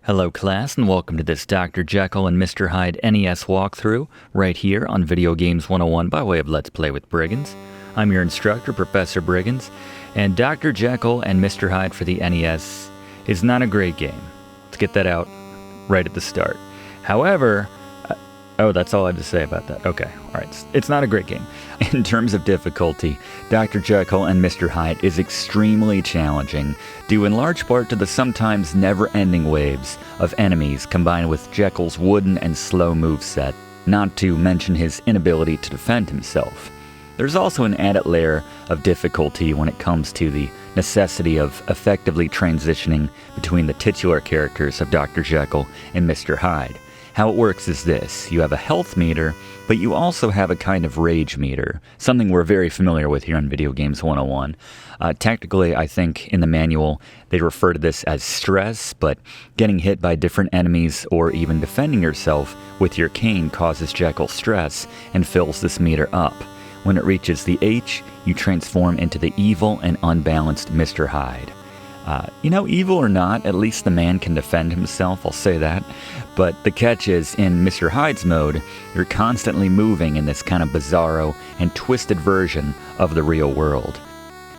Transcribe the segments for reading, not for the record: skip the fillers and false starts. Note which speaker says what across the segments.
Speaker 1: Hello class, and welcome to this Dr. Jekyll and Mr. Hyde NES walkthrough, right here on Video Games 101 by way of Let's Play with Brigands. I'm your instructor, Professor Brigands, and Dr. Jekyll and Mr. Hyde for the NES is not a great game. Let's get that out right at the start. However, that's all I have to say about that. Okay, alright, it's not a great game. In terms of difficulty, Dr. Jekyll and Mr. Hyde is extremely challenging, due in large part to the sometimes never-ending waves of enemies combined with Jekyll's wooden and slow moveset, not to mention his inability to defend himself. There's also an added layer of difficulty when it comes to the necessity of effectively transitioning between the titular characters of Dr. Jekyll and Mr. Hyde. How it works is this: you have a health meter, but you also have a kind of rage meter, something we're very familiar with here on Video Games 101. Technically, I think in the manual they refer to this as stress, but getting hit by different enemies or even defending yourself with your cane causes Jekyll stress and fills this meter up. When it reaches the H, you transform into the evil and unbalanced Mr. Hyde. Evil or not, at least the man can defend himself, I'll say that. But the catch is, in Mr. Hyde's mode, you're constantly moving in this kind of bizarro and twisted version of the real world.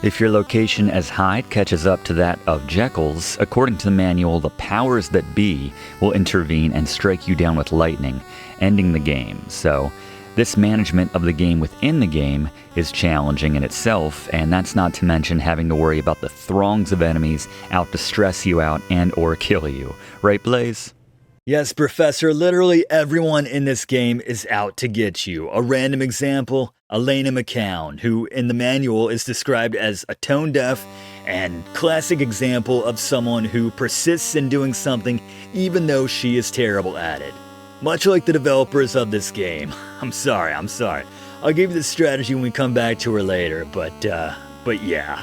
Speaker 1: If your location as Hyde catches up to that of Jekyll's, according to the manual, the powers that be will intervene and strike you down with lightning, ending the game. So this management of the game within the game is challenging in itself, and that's not to mention having to worry about the throngs of enemies out to stress you out and or kill you. Right, Blaze?
Speaker 2: Yes, Professor, literally everyone in this game is out to get you. A random example, Elena McCown, who in the manual is described as a tone-deaf and classic example of someone who persists in doing something even though she is terrible at it. Much like the developers of this game. I'm sorry. I'll give you the strategy when we come back to her later, but yeah.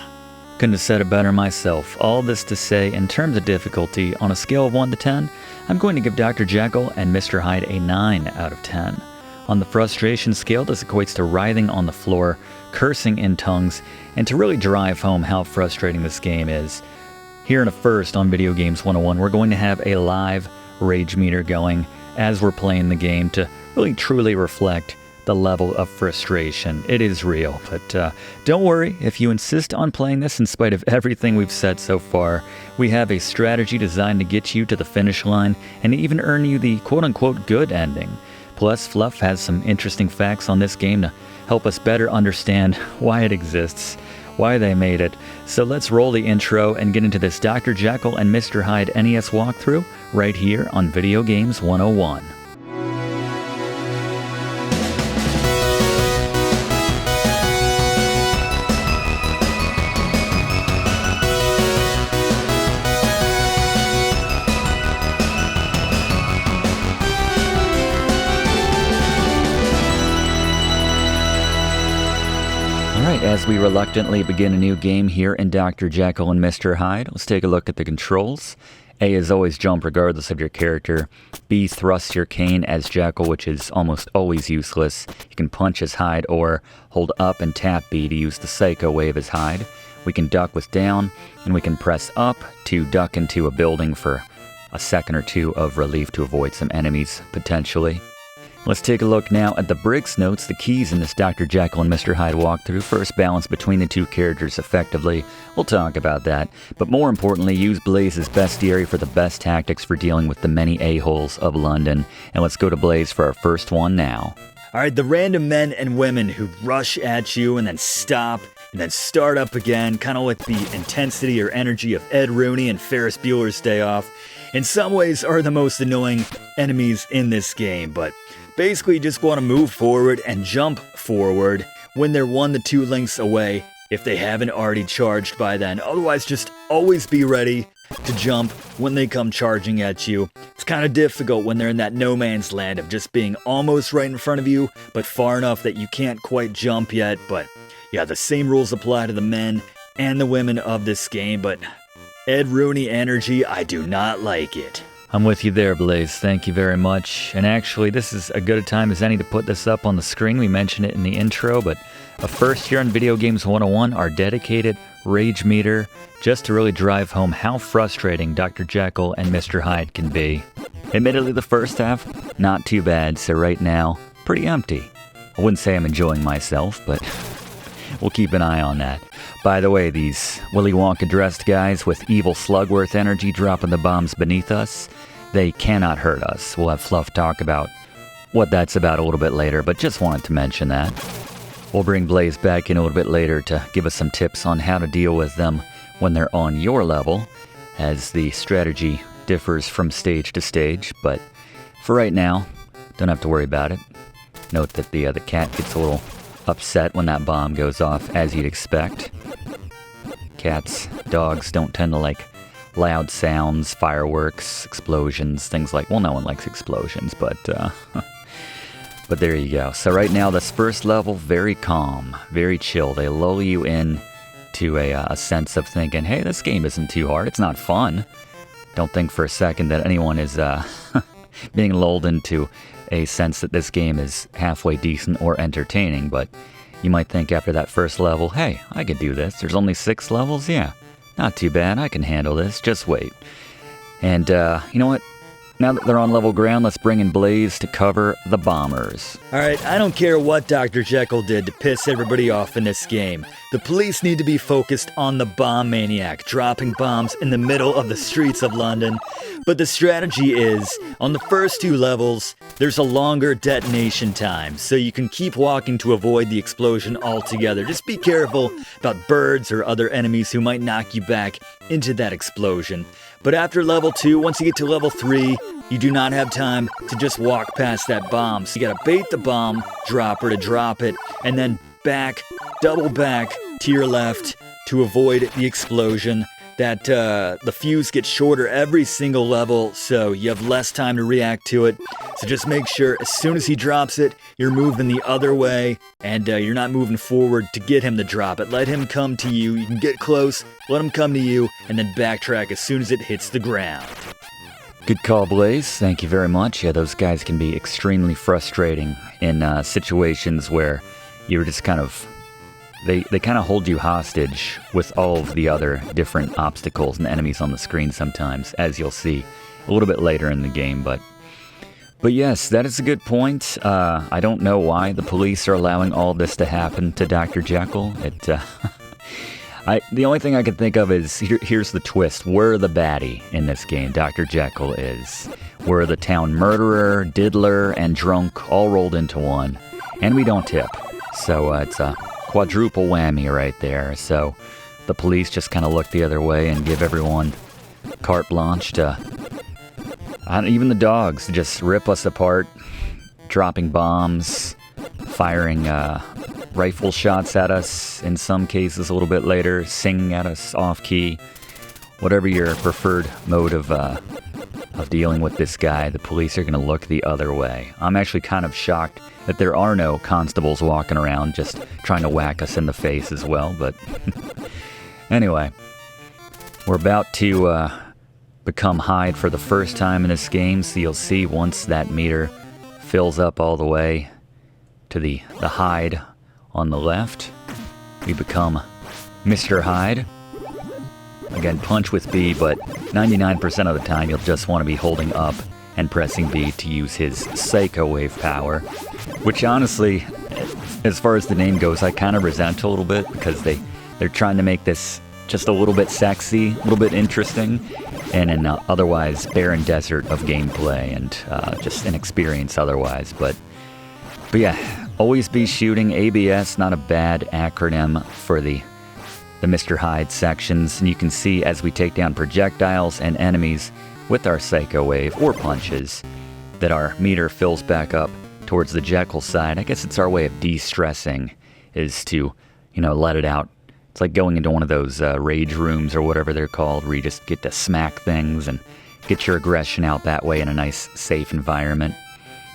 Speaker 1: Couldn't have said it better myself. All this to say, in terms of difficulty, on a scale of 1 to 10, I'm going to give Dr. Jekyll and Mr. Hyde a 9 out of 10. On the frustration scale, this equates to writhing on the floor, cursing in tongues, and to really drive home how frustrating this game is, here in a first on Video Games 101, we're going to have a live rage meter going as we're playing the game to really truly reflect the level of frustration. It is real, but don't worry, if you insist on playing this in spite of everything we've said so far, we have a strategy designed to get you to the finish line and even earn you the quote-unquote good ending. Plus, Fluff has some interesting facts on this game to help us better understand why it exists, why they made it. So let's roll the intro and get into this Dr. Jekyll and Mr. Hyde NES walkthrough right here on Video Games 101. As we reluctantly begin a new game here in Dr. Jekyll and Mr. Hyde, let's take a look at the controls. A is always jump regardless of your character. B thrusts your cane as Jekyll, which is almost always useless. You can punch as Hyde or hold up and tap B to use the Psycho Wave as Hyde. We can duck with down, and we can press up to duck into a building for a second or two of relief to avoid some enemies, potentially. Let's take a look now at the Briggs notes, the keys in this Dr. Jekyll and Mr. Hyde walkthrough. First, balance between the two characters effectively. We'll talk about that. But more importantly, use Blaze's bestiary for the best tactics for dealing with the many a-holes of London. And let's go to Blaze for our first one now.
Speaker 2: Alright, the random men and women who rush at you and then stop and then start up again, kind of with the intensity or energy of Ed Rooney and Ferris Bueller's Day Off, in some ways are the most annoying enemies in this game, but basically, you just want to move forward and jump forward when they're 1 to 2 links away if they haven't already charged by then. Otherwise, just always be ready to jump when they come charging at you. It's kind of difficult when they're in that no man's land of just being almost right in front of you, but far enough that you can't quite jump yet. But yeah, the same rules apply to the men and the women of this game, but Ed Rooney energy, I do not like it.
Speaker 1: I'm with you there, Blaze. Thank you very much. And actually, this is as good a time as any to put this up on the screen. We mentioned it in the intro, but A first here on Video Games 101, our dedicated rage meter, just to really drive home how frustrating Dr. Jekyll and Mr. Hyde can be. Admittedly, the first half, not too bad, so right now, pretty empty. I wouldn't say I'm enjoying myself, but we'll keep an eye on that. By the way, these Willy Wonka-dressed guys with evil Slugworth energy dropping the bombs beneath us, they cannot hurt us. We'll have Fluff talk about what that's about a little bit later, but just wanted to mention that. We'll bring Blaze back in a little bit later to give us some tips on how to deal with them when they're on your level, as the strategy differs from stage to stage, but for right now, don't have to worry about it. Note that the cat gets a little upset when that bomb goes off, as you'd expect. Cats, dogs don't tend to like loud sounds, fireworks, explosions, things like... Well, no one likes explosions, but but there you go. So right now, this first level, very calm, very chill. They lull you in to a sense of thinking, hey, this game isn't too hard. It's not fun. Don't think for a second that anyone is being lulled into a sense that this game is halfway decent or entertaining, but you might think after that first level, hey, I could do this. There's only 6 levels? Yeah, not too bad. I can handle this. Just wait. And you know what? Now that they're on level ground, let's bring in Blaze to cover the bombers.
Speaker 2: Alright, I don't care what Dr. Jekyll did to piss everybody off in this game. The police need to be focused on the bomb maniac, dropping bombs in the middle of the streets of London. But the strategy is, on the first 2 levels, there's a longer detonation time, so you can keep walking to avoid the explosion altogether. Just be careful about birds or other enemies who might knock you back into that explosion. But after level 2, once you get to level 3, you do not have time to just walk past that bomb. So you gotta bait the bomb dropper to drop it, and then double back to your left to avoid the explosion. That the fuse gets shorter every single level, so you have less time to react to it. So just make sure as soon as he drops it, you're moving the other way, and you're not moving forward to get him to drop it. Let him come to you. You can get close, let him come to you, and then backtrack as soon as it hits the ground.
Speaker 1: Good call, Blaze. Thank you very much. Yeah, those guys can be extremely frustrating in situations where you're just kind of... They kind of hold you hostage with all of the other different obstacles and enemies on the screen sometimes, as you'll see a little bit later in the game. But yes, that is a good point. I don't know why the police are allowing all this to happen to Dr. Jekyll. The only thing I can think of is, here's the twist. We're the baddie in this game. Dr. Jekyll is. We're the town murderer, diddler, and drunk all rolled into one. And we don't tip. So it's a quadruple whammy right there. So the police just kind of look the other way and give everyone carte blanche to... even the dogs just rip us apart, dropping bombs, firing rifle shots at us, in some cases a little bit later, singing at us off-key. Whatever your preferred mode of dealing with this guy, the police are going to look the other way. I'm actually kind of shocked that there are no constables walking around just trying to whack us in the face as well, but anyway, we're about to become Hyde for the first time in this game, so you'll see once that meter fills up all the way to the Hyde on the left, we become Mr. Hyde. Again, punch with B, but 99% of the time you'll just want to be holding up and pressing B to use his Psycho Wave power, which honestly, as far as the name goes, I kind of resent a little bit, because they're trying to make this just a little bit sexy, a little bit interesting, and an otherwise barren desert of gameplay and just inexperience otherwise. But yeah, always be shooting. ABS, not a bad acronym for the Mr. Hyde sections, and you can see as we take down projectiles and enemies with our Psycho Wave or punches that our meter fills back up towards the Jekyll side. I guess it's our way of de-stressing, is to, let it out. It's like going into one of those rage rooms or whatever they're called, where you just get to smack things and get your aggression out that way in a nice, safe environment.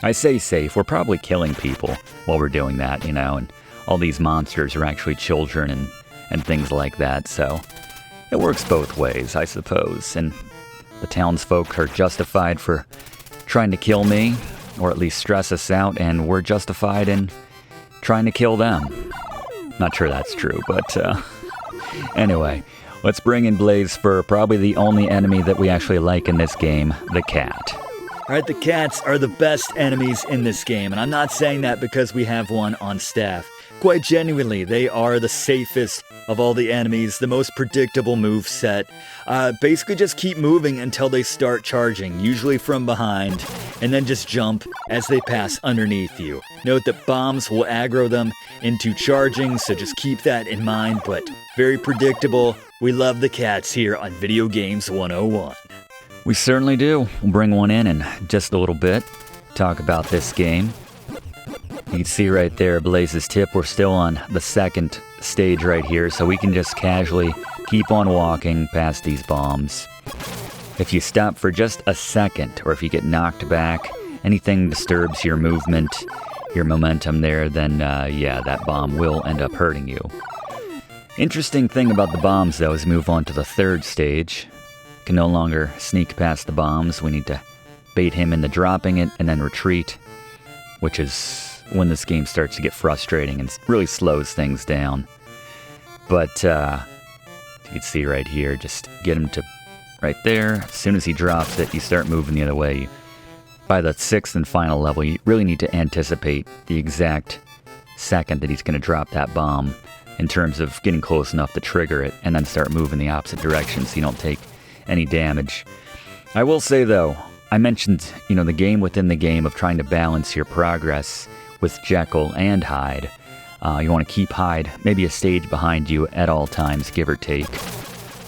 Speaker 1: I say safe, we're probably killing people while we're doing that, and all these monsters are actually children and things like that, so it works both ways, I suppose. And the townsfolk are justified for trying to kill me, or at least stress us out, and we're justified in trying to kill them. Not sure that's true, but anyway, let's bring in Blaze for probably the only enemy that we actually like in this game, the cat.
Speaker 2: Alright, the cats are the best enemies in this game, and I'm not saying that because we have one on staff. Quite genuinely, they are the safest of all the enemies, the most predictable moveset. Basically just keep moving until they start charging, usually from behind, and then just jump as they pass underneath you. Note that bombs will aggro them into charging, so just keep that in mind, but very predictable. We love the cats here on Video Games 101.
Speaker 1: We certainly do. We'll bring one in just a little bit, talk about this game. You can see right there, Blaze's tip, we're still on the second stage right here, so we can just casually keep on walking past these bombs. If you stop for just a second, or if you get knocked back, anything disturbs your movement, your momentum there, then yeah, that bomb will end up hurting you. Interesting thing about the bombs, though, is move on to the third stage. Can no longer sneak past the bombs. We need to bait him into dropping it and then retreat, which is when this game starts to get frustrating and really slows things down. But you can see right here, just get him to right there. As soon as he drops it, you start moving the other way. By the sixth and final level, you really need to anticipate the exact second that he's going to drop that bomb in terms of getting close enough to trigger it and then start moving the opposite direction so you don't take any damage. I will say, though, I mentioned, the game within the game of trying to balance your progress with Jekyll and Hyde. You want to keep Hyde maybe a stage behind you at all times, give or take.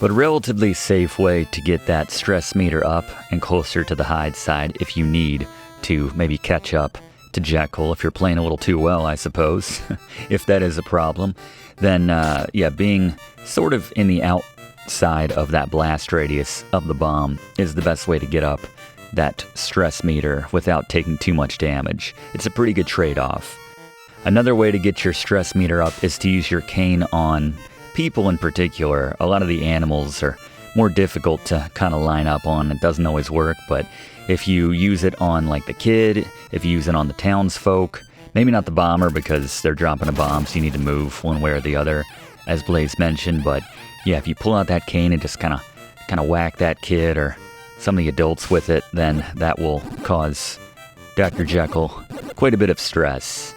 Speaker 1: But a relatively safe way to get that stress meter up and closer to the Hyde side if you need to maybe catch up to Jekyll if you're playing a little too well, I suppose. If that is a problem, then yeah, being sort of in the outside of that blast radius of the bomb is the best way to get up that stress meter without taking too much damage. It's a pretty good trade-off. Another way to get your stress meter up is to use your cane on people in particular. A lot of the animals are more difficult to kind of line up on. It doesn't always work, but if you use it on like the kid, if you use it on the townsfolk, maybe not the bomber because they're dropping a bomb, so you need to move one way or the other, as Blaze mentioned, but yeah, if you pull out that cane and just kind of whack that kid or some of the adults with it, then that will cause Dr. Jekyll quite a bit of stress.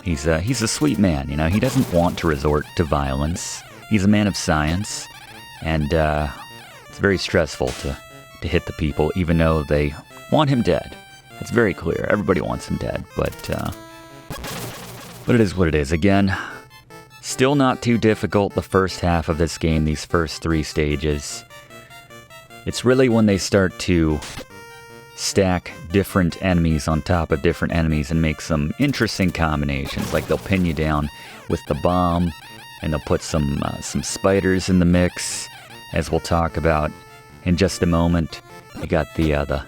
Speaker 1: He's a sweet man, he doesn't want to resort to violence. He's a man of science, and it's very stressful to hit the people, even though they want him dead. It's very clear. Everybody wants him dead, but it is what it is. Again, still not too difficult the first half of this game, these first 3 stages. It's really when they start to stack different enemies on top of different enemies and make some interesting combinations. Like they'll pin you down with the bomb, and they'll put some spiders in the mix, as we'll talk about in just a moment. You got the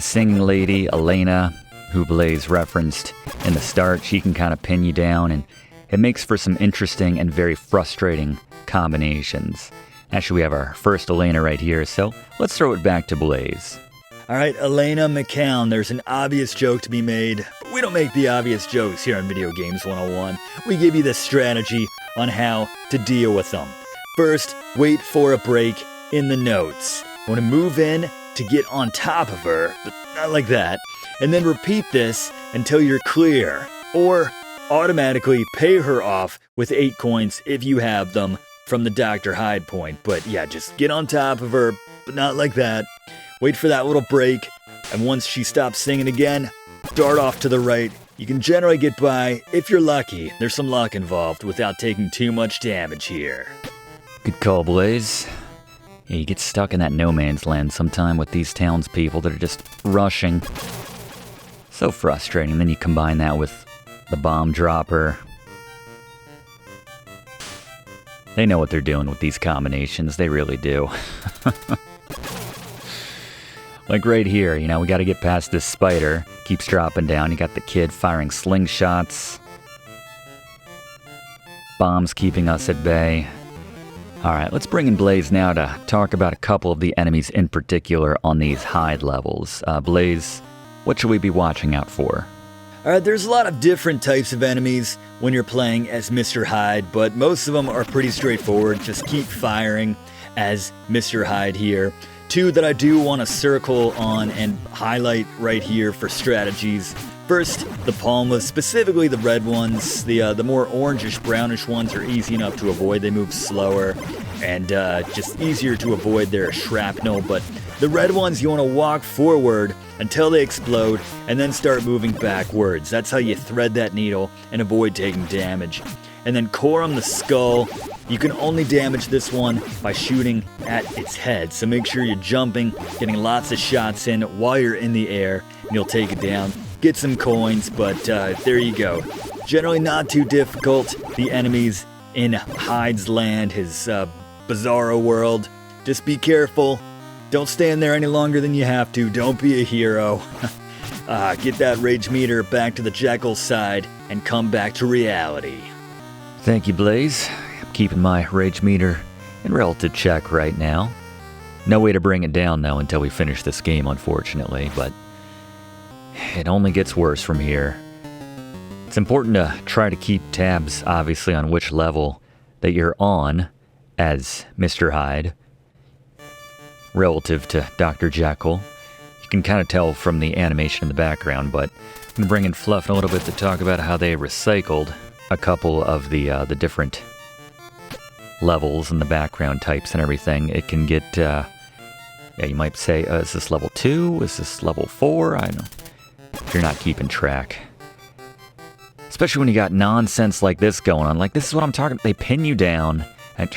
Speaker 1: singing lady, Elena, who Blaze referenced in the start. She can kind of pin you down, and it makes for some interesting and very frustrating combinations. Actually, we have our first Elena right here, so let's throw it back to Blaze.
Speaker 2: Alright, Elena McCown, there's an obvious joke to be made, but we don't make the obvious jokes here on Video Games 101. We give you the strategy on how to deal with them. First, wait for a break in the notes. Want to move in to get on top of her, but not like that, and then repeat this until you're clear, or automatically pay her off with 8 coins if you have them from the Dr. Hyde point. But yeah, just get on top of her, but not like that. Wait for that little break, and once she stops singing again, dart off to the right. You can generally get by, if you're lucky. There's some luck involved without taking too much damage here.
Speaker 1: Good call, Blaze. Yeah, you get stuck in that no man's land sometime with these townspeople that are just rushing. So frustrating. Then you combine that with the bomb dropper. They know what they're doing with these combinations. They really do. Like right here, we got to get past this spider. Keeps dropping down. You got the kid firing slingshots. Bombs keeping us at bay. Alright, let's bring in Blaze now to talk about a couple of the enemies in particular on these Hyde levels. Blaze, what should we be watching out for?
Speaker 2: Alright, there's a lot of different types of enemies when you're playing as Mr. Hyde, but most of them are pretty straightforward. Just keep firing as Mr. Hyde here. Two that I do want to circle on and highlight right here for strategies. First, the palmas, specifically the red ones. The more orangish, brownish ones are easy enough to avoid. They move slower and just easier to avoid their shrapnel, but the red ones, you want to walk forward until they explode and then start moving backwards. That's how you thread that needle and avoid taking damage. And then Corum the skull, you can only damage this one by shooting at its head. So make sure you're jumping, getting lots of shots in while you're in the air, and you'll take it down. Get some coins, but there you go. Generally not too difficult. The enemies in Hyde's land, his bizarro world. Just be careful. Don't stand there any longer than you have to. Don't be a hero. Get that rage meter back to the Jekyll side and come back to reality.
Speaker 1: Thank you, Blaze. I'm keeping my rage meter in relative check right now. No way to bring it down, though, until we finish this game, unfortunately, but it only gets worse from here. It's important to try to keep tabs, obviously, on which level that you're on as Mr. Hyde relative to Dr. Jekyll. You can kind of tell from the animation in the background, but I'm going to bring in Fluff in a little bit to talk about how they recycled a couple of the different levels and the background types and everything. It can get, you might say, is this level 2? Is this level 4? I don't know. If you're not keeping track. Especially when you got nonsense like this going on. Like, this is what I'm talking about. They pin you down and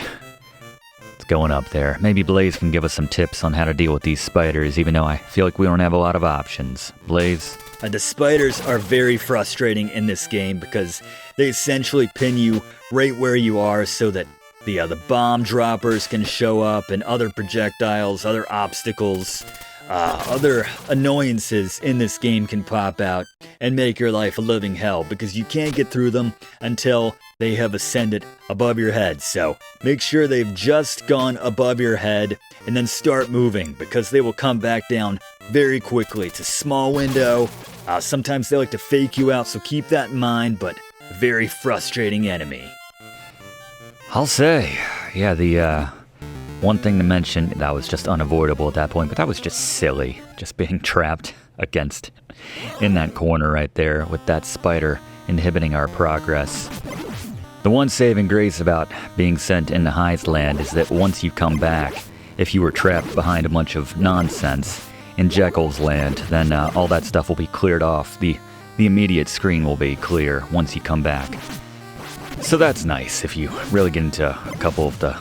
Speaker 1: it's going up there. Maybe Blaze can give us some tips on how to deal with these spiders, even though I feel like we don't have a lot of options. Blaze?
Speaker 2: The spiders are very frustrating in this game because they essentially pin you right where you are so that the bomb droppers can show up and other projectiles, other obstacles, other annoyances in this game can pop out and make your life a living hell because you can't get through them until they have ascended above your head. So make sure they've just gone above your head and then start moving because they will come back down very quickly. It's a small window. Sometimes they like to fake you out, so keep that in mind, but very frustrating enemy.
Speaker 1: I'll say, yeah, the one thing to mention, that was just unavoidable at that point, but that was just silly, just being trapped against in that corner right there with that spider inhibiting our progress. The one saving grace about being sent into Hyde's land is that once you come back, if you were trapped behind a bunch of nonsense in Jekyll's land, then all that stuff will be cleared off. The immediate screen will be clear once you come back. So that's nice if you really get into a couple of the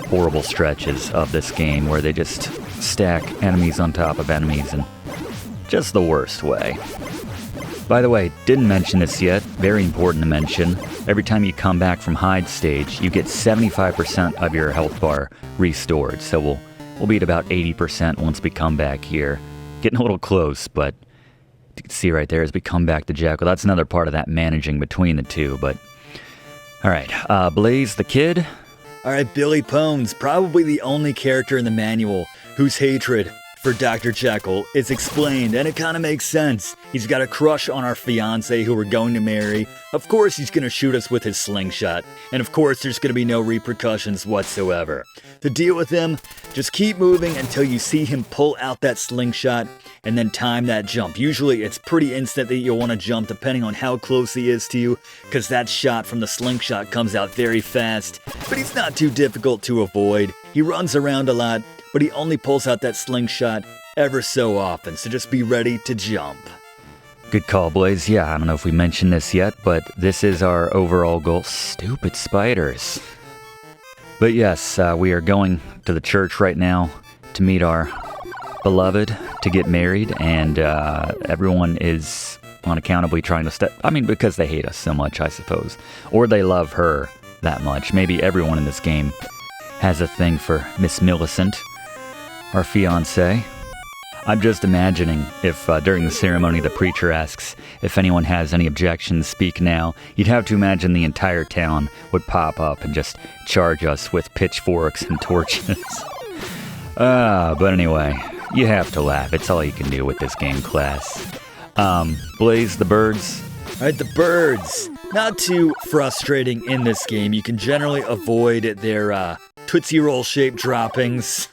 Speaker 1: horrible stretches of this game where they just stack enemies on top of enemies in just the worst way. By the way, didn't mention this yet, very important to mention, every time you come back from Hyde stage, you get 75% of your health bar restored, so we'll be at about 80% once we come back here. Getting a little close, but you can see right there as we come back to Jekyll, that's another part of that managing between the two, but alright, Blaze the Kid.
Speaker 2: Alright, Billy Pones, probably the only character in the manual whose hatred for Dr. Jekyll is explained, and it kind of makes sense. He's got a crush on our fiancé who we're going to marry. Of course he's going to shoot us with his slingshot, and of course there's going to be no repercussions whatsoever. To deal with him, just keep moving until you see him pull out that slingshot, and then time that jump. Usually it's pretty instant that you'll want to jump depending on how close he is to you, because that shot from the slingshot comes out very fast, but he's not too difficult to avoid. He runs around a lot, but he only pulls out that slingshot ever so often, so just be ready to jump.
Speaker 1: Good call, Blaze. Yeah, I don't know if we mentioned this yet, but this is our overall goal. Stupid spiders. But yes, we are going to the church right now to meet our beloved, to get married, and everyone is unaccountably trying to because they hate us so much, I suppose. Or they love her that much. Maybe everyone in this game has a thing for Miss Millicent, our fiancé. I'm just imagining if during the ceremony the preacher asks if anyone has any objections, speak now. You'd have to imagine the entire town would pop up and just charge us with pitchforks and torches. But anyway, you have to laugh. It's all you can do with this game, class. Blaze, the birds.
Speaker 2: Alright, the birds. Not too frustrating in this game. You can generally avoid their Tootsie Roll shaped droppings.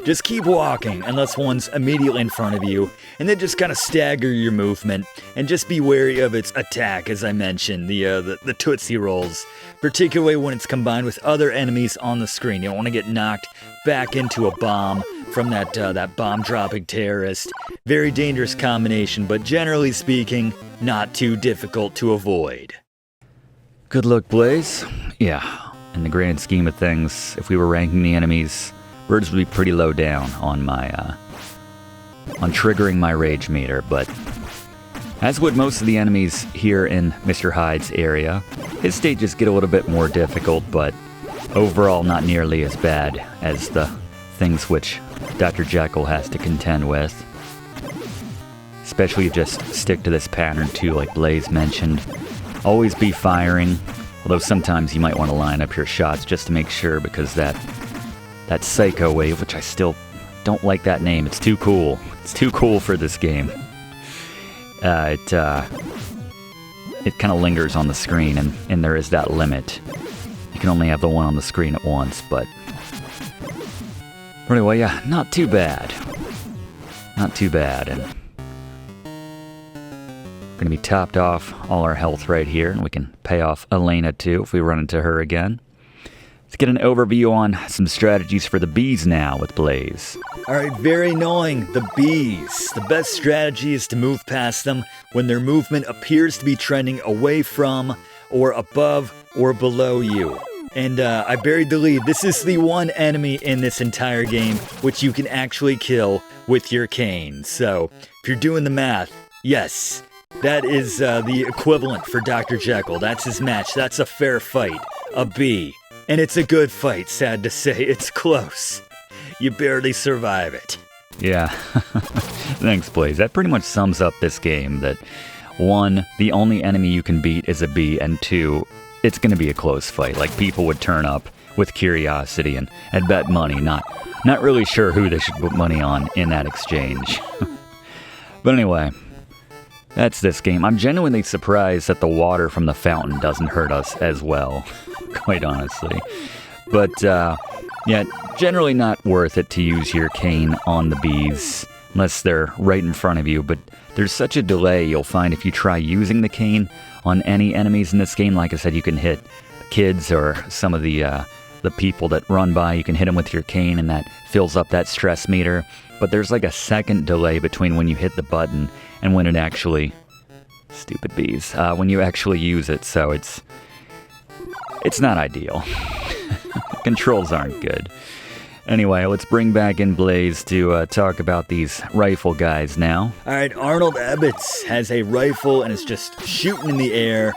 Speaker 2: Just keep walking unless one's immediately in front of you, and then just kind of stagger your movement, and just be wary of its attack, as I mentioned, the Tootsie Rolls, particularly when it's combined with other enemies on the screen. You don't want to get knocked back into a bomb from that bomb-dropping terrorist. Very dangerous combination, but generally speaking, not too difficult to avoid.
Speaker 1: Good luck, Blaze. Yeah, in the grand scheme of things, if we were ranking the enemies, birds would be pretty low down on my, on triggering my rage meter, but as would most of the enemies here in Mr. Hyde's area, his stages get a little bit more difficult, but overall not nearly as bad as the things which Dr. Jekyll has to contend with. Especially if you just stick to this pattern too, like Blaze mentioned. Always be firing, although sometimes you might want to line up your shots just to make sure, because that Psycho Wave, which I still don't like that name, it's too cool. It's too cool for this game. It kind of lingers on the screen, and there is that limit. You can only have the one on the screen at once, but anyway, yeah, not too bad. Not too bad, and we're gonna be topped off all our health right here, and we can pay off Elena too if we run into her again. Let's get an overview on some strategies for the bees now with Blaze.
Speaker 2: Alright, very annoying, the bees. The best strategy is to move past them when their movement appears to be trending away from, or above, or below you. And I buried the lead. This is the one enemy in this entire game which you can actually kill with your cane. So, if you're doing the math, yes, that is the equivalent for Dr. Jekyll. That's his match. That's a fair fight. A bee. And it's a good fight, sad to say. It's close. You barely survive it.
Speaker 1: Yeah. Thanks, Blaze. That pretty much sums up this game, that 1, the only enemy you can beat is a bee, and 2, it's going to be a close fight. Like, people would turn up with curiosity and bet money, not really sure who they should put money on in that exchange. But anyway, that's this game. I'm genuinely surprised that the water from the fountain doesn't hurt us as well, quite honestly. But, yeah, generally not worth it to use your cane on the bees, unless they're right in front of you. But there's such a delay you'll find if you try using the cane on any enemies in this game. Like I said, you can hit kids or some of the people that run by. You can hit them with your cane, and that fills up that stress meter. But there's like a second delay between when you hit the button and when it actually... Stupid bees. When you actually use it, so it's not ideal. Controls aren't good. Anyway, let's bring back in Blaze to talk about these rifle guys now.
Speaker 2: Alright, Arnold Ebbets has a rifle and it's just shooting in the air.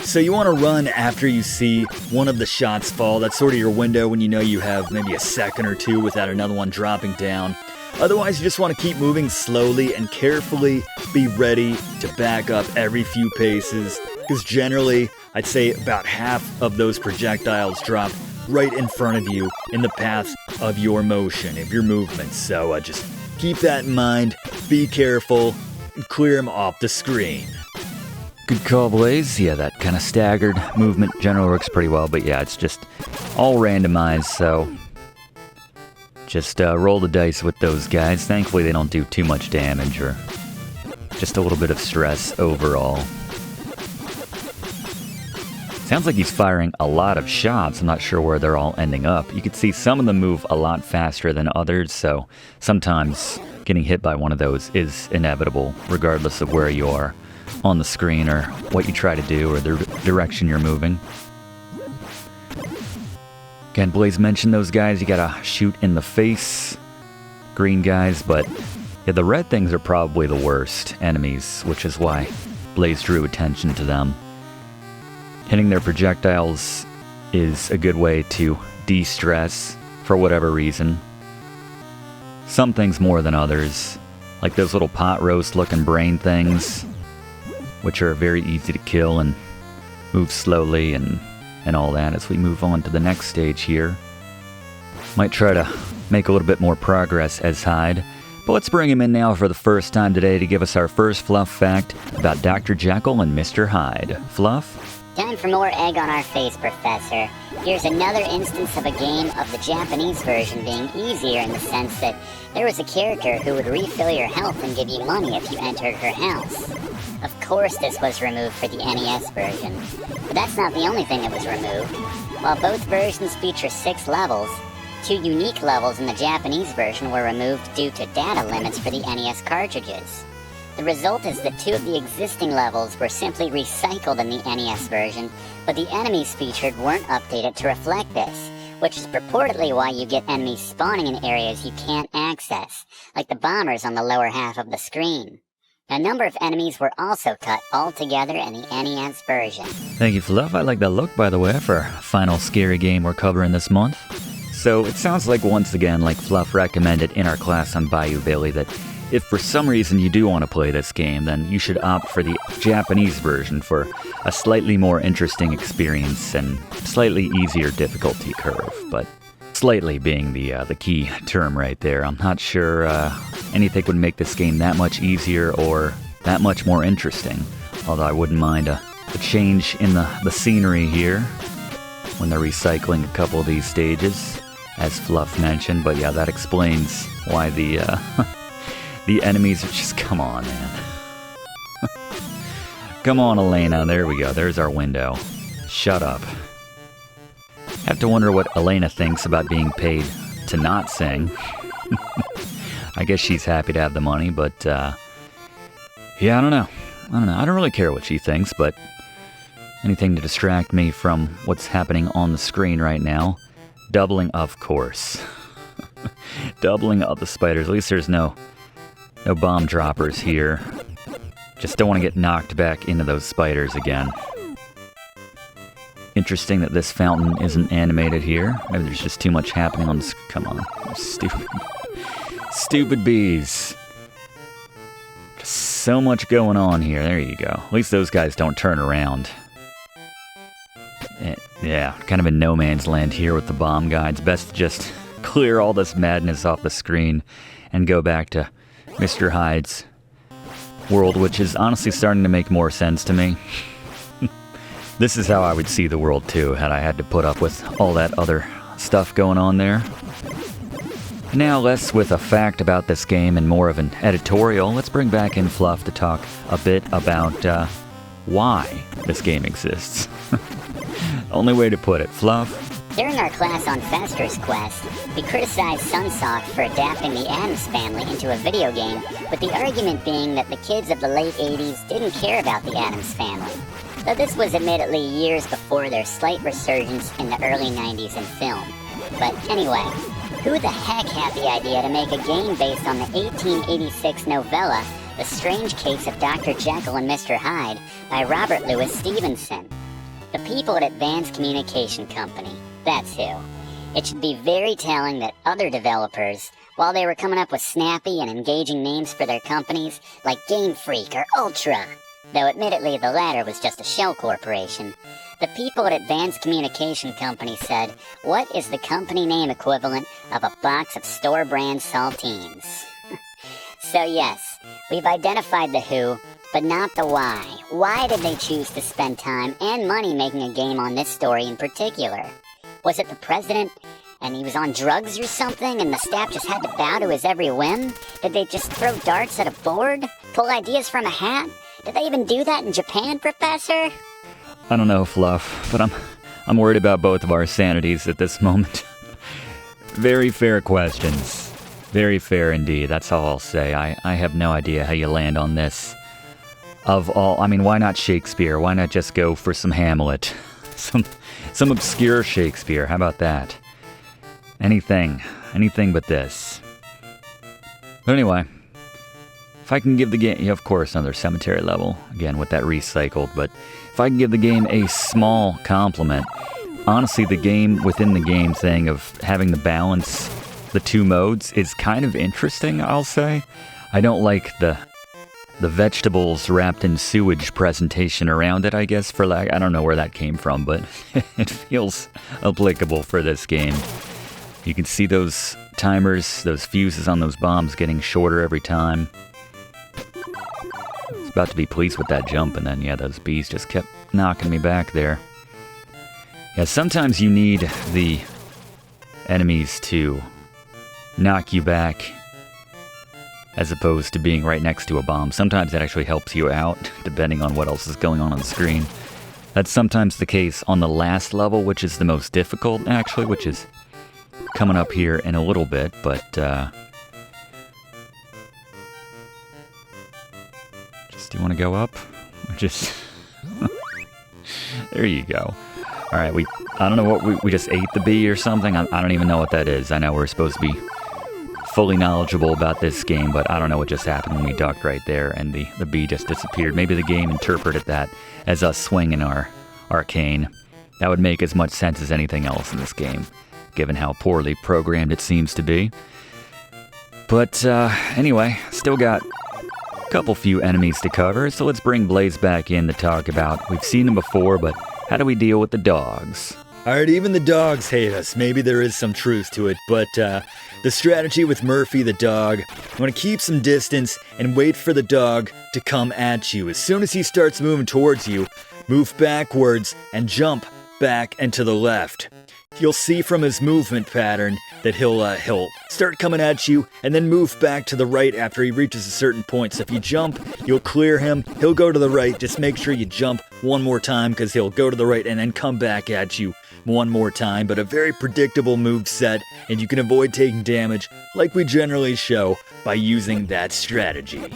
Speaker 2: So you want to run after you see one of the shots fall. That's sort of your window when you know you have maybe a second or two without another one dropping down. Otherwise, you just want to keep moving slowly and carefully be ready to back up every few paces, because generally, I'd say about half of those projectiles drop right in front of you in the path of your motion, of your movement. So just keep that in mind, be careful, and clear them off the screen.
Speaker 1: Good call, Blaze. Yeah, that kind of staggered movement generally works pretty well, but yeah, it's just all randomized, so just roll the dice with those guys. Thankfully, they don't do too much damage, or just a little bit of stress overall. Sounds like he's firing a lot of shots. I'm not sure where they're all ending up. You can see some of them move a lot faster than others, so sometimes getting hit by one of those is inevitable, regardless of where you are on the screen or what you try to do or the direction you're moving. Again, Blaze mentioned those guys you gotta shoot in the face. Green guys, but yeah, the red things are probably the worst enemies, which is why Blaze drew attention to them. Hitting their projectiles is a good way to de-stress for whatever reason. Some things more than others, like those little pot roast looking brain things, which are very easy to kill and move slowly and all that. As we move on to the next stage here, might try to make a little bit more progress as Hyde. But let's bring him in now for the first time today to give us our first Fluff fact about Dr. Jekyll and Mr. Hyde. Fluff?
Speaker 3: Time for more egg on our face, Professor. Here's another instance of a game of the Japanese version being easier in the sense that there was a character who would refill your health and give you money if you entered her house. Of course this was removed for the NES version, but that's not the only thing that was removed. While both versions feature 6 levels, 2 unique levels in the Japanese version were removed due to data limits for the NES cartridges. The result is that 2 of the existing levels were simply recycled in the NES version, but the enemies featured weren't updated to reflect this, which is purportedly why you get enemies spawning in areas you can't access, like the bombers on the lower half of the screen. A number of enemies were also cut altogether in the NES version.
Speaker 1: Thank you, Fluff. I like that look, by the way, for our final scary game we're covering this month. So it sounds like, once again, like Fluff recommended in our class on Bayou Billy, that if for some reason you do want to play this game, then you should opt for the Japanese version for a slightly more interesting experience and slightly easier difficulty curve. But slightly being the key term right there. I'm not sure anything would make this game that much easier or that much more interesting. Although I wouldn't mind a change in the scenery here when they're recycling a couple of these stages, as Fluff mentioned. But yeah, that explains why the enemies are just... Come on, man. Come on, Elena. There we go. There's our window. Shut up. Have to wonder what Elena thinks about being paid to not sing. I guess she's happy to have the money, but yeah, I don't know. I don't really care what she thinks, but anything to distract me from what's happening on the screen right now. Doubling, of course. Doubling of the spiders. At least there's no bomb droppers here. Just don't want to get knocked back into those spiders again. Interesting that this fountain isn't animated here. Maybe there's just too much happening on this. Come on. Stupid bees. Just so much going on here. There you go. At least those guys don't turn around. Yeah, kind of in no man's land here with the bomb guy. It's best to just clear all this madness off the screen and go back to Mr. Hyde's world, which is honestly starting to make more sense to me. This is how I would see the world too, had I had to put up with all that other stuff going on there. Now, less with a fact about this game and more of an editorial, let's bring back in Fluff to talk a bit about why this game exists. Only way to put it. Fluff?
Speaker 3: During our class on Fester's Quest, we criticized Sunsoft for adapting the Addams Family into a video game, with the argument being that the kids of the late 80s didn't care about the Addams Family. Though this was admittedly years before their slight resurgence in the early 90s in film. But anyway, who the heck had the idea to make a game based on the 1886 novella The Strange Case of Dr. Jekyll and Mr. Hyde by Robert Louis Stevenson? The people at Advanced Communication Company. That's who. It should be very telling that other developers, while they were coming up with snappy and engaging names for their companies, like Game Freak or Ultra, though admittedly the latter was just a shell corporation, the people at Advanced Communication Company said, what is the company name equivalent of a box of store-brand saltines? So yes, we've identified the who, but not the why. Why did they choose to spend time and money making a game on this story in particular? Was it the president, and he was on drugs or something, and the staff just had to bow to his every whim? Did they just throw darts at a board? Pull ideas from a hat? Did they even do that in Japan, Professor?
Speaker 1: I don't know, Fluff, but I'm worried about both of our sanities at this moment. Very fair questions. Very fair indeed, that's all I'll say. I have no idea how you land on this. Of all, I mean, why not Shakespeare? Why not just go for some Hamlet? Some obscure Shakespeare, how about that? Anything but this. But anyway, if I can give the game, yeah, of course, another cemetery level, again with that recycled, but if I can give the game a small compliment, honestly, the game within the game thing of having the balance, the 2 modes, is kind of interesting, I'll say. I don't like the vegetables wrapped in sewage presentation around it, I guess, for I don't know where that came from, but it feels applicable for this game. You can see those timers, those fuses on those bombs getting shorter every time. I was about to be pleased with that jump, and then, yeah, those bees just kept knocking me back there. Yeah, sometimes you need the enemies to knock you back as opposed to being right next to a bomb. Sometimes that actually helps you out, depending on what else is going on the screen. That's sometimes the case on the last level, which is the most difficult, actually, which is coming up here in a little bit, but just, do you want to go up? Or just... There you go. Alright, I don't know what, we just ate the bee or something? I don't even know what that is. I know we're supposed to be fully knowledgeable about this game, but I don't know what just happened when we ducked right there and the bee just disappeared. Maybe the game interpreted that as us swinging our cane. That would make as much sense as anything else in this game, given how poorly programmed it seems to be. But anyway, still got a couple few enemies to cover, so let's bring Blaze back in to talk about. We've seen him before, but how do we deal with the dogs?
Speaker 2: Alright, even the dogs hate us. Maybe there is some truth to it, but the strategy with Murphy the dog, you want to keep some distance and wait for the dog to come at you. As soon as he starts moving towards you, move backwards and jump back and to the left. You'll see from his movement pattern that he'll start coming at you and then move back to the right after he reaches a certain point. So if you jump, you'll clear him, he'll go to the right. Just make sure you jump one more time because he'll go to the right and then come back at you one more time. But a very predictable move set, and you can avoid taking damage like we generally show by using that strategy.